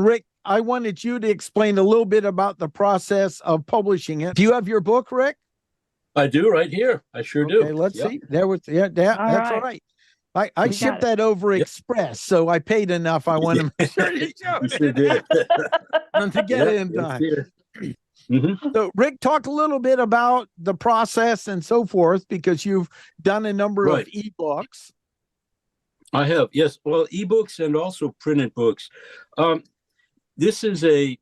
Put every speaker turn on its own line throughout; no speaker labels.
Rick, I wanted you to explain a little bit about the process of publishing it. Do you have your book, Rick?
I do right here. I sure do.
Okay, let's
Yep.
see. That's all right. I shipped that over
Yep.
express, so I paid enough. I want to make sure you
You sure did.
to get it in
Yes,
time.
here. Mm-hmm.
So, Rick, talk a little bit about the process and so forth, because you've done a number of ebooks.
I have, yes. Well, ebooks and also printed books. This is a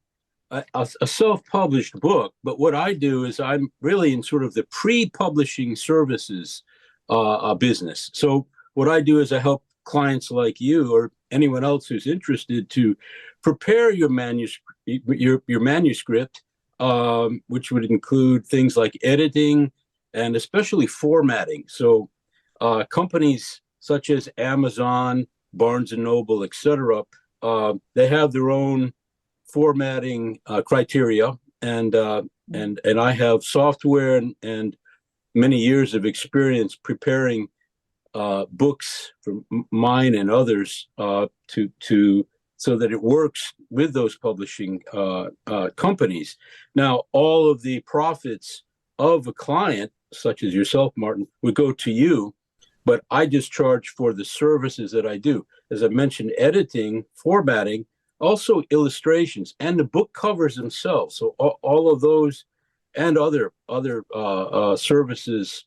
self-published book, but what I do is I'm really in sort of the pre-publishing services business. So what I do is I help clients like you or anyone else who's interested to prepare your manuscript, which would include things like editing and especially formatting. So companies such as Amazon, Barnes and Noble, etc., they have their own formatting criteria, and I have software and many years of experience preparing books from mine and others to so that it works with those publishing companies. Now, all of the profits of a client, such as yourself, Martin, would go to you, but I just charge for the services that I do. As I mentioned, editing, formatting, also illustrations, and the book covers themselves. So all of those and other services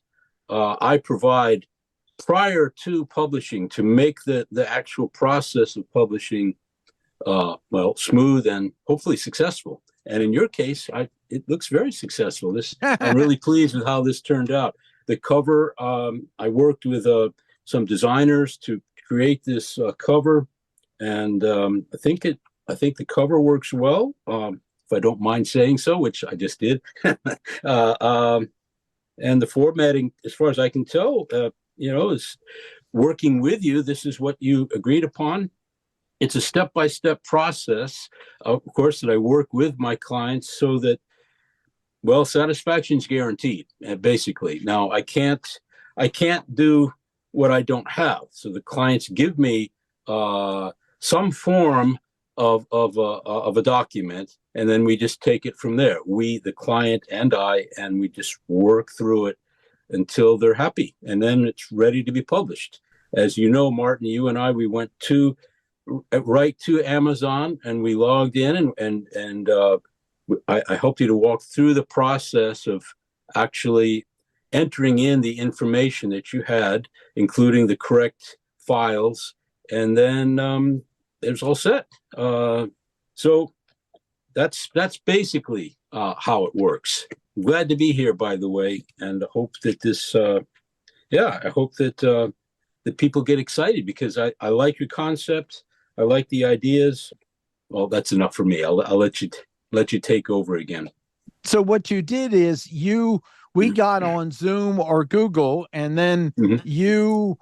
I provide prior to publishing to make the actual process of publishing smooth and hopefully successful. And in your case, it looks very successful. I'm really pleased with how this turned out. The cover, I worked with some designers to create this cover, and I think the cover works well, if I don't mind saying so, which I just did. And the formatting, as far as I can tell, is working with you. This is what you agreed upon. It's a step-by-step process, of course, that I work with my clients so that, well, satisfaction is guaranteed, basically. Now, I can't do what I don't have. So the clients give me some form of a document, and then we just take it from there. We, the client and I, and we just work through it until they're happy, and then it's ready to be published. As you know, Martin, you and I, we went right to Amazon, and we logged in, and I helped you to walk through the process of actually entering in the information that you had, including the correct files, and then it was all set. So that's basically how it works. I'm glad to be here, by the way, and I hope that I hope that people get excited, because I like your concept. I like the ideas. Well, that's enough for me. I'll let you take over again.
So what you did is we got on Zoom or Google, and then you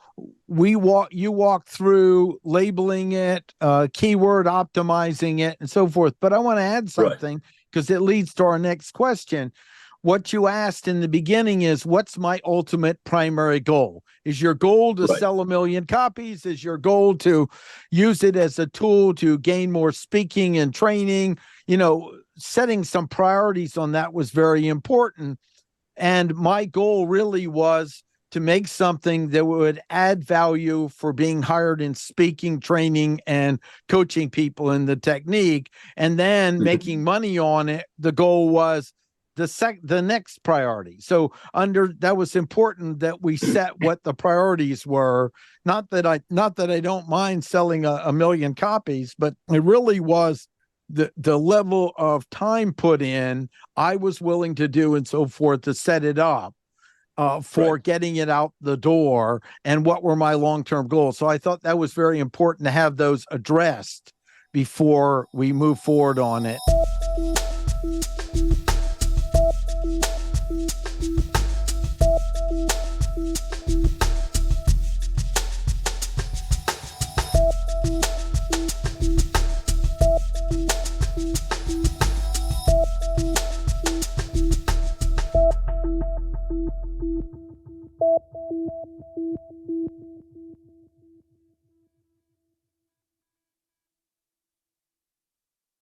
walked through labeling it, keyword optimizing it, and so forth. But I want to add something, because it leads to our next question. What you asked in the beginning is, what's my ultimate primary goal? Is your goal to sell 1 million copies? Is your goal to use it as a tool to gain more speaking and training? Setting some priorities on that was very important. And my goal really was to make something that would add value for being hired in speaking, training, and coaching people in the technique, and then making money on it. The goal was the next priority. So that was important that we set what the priorities were. Not that I don't mind selling a million copies, but it really was the level of time put in, I was willing to do and so forth to set it up for getting it out the door, and what were my long-term goals. So I thought that was very important to have those addressed before we move forward on it.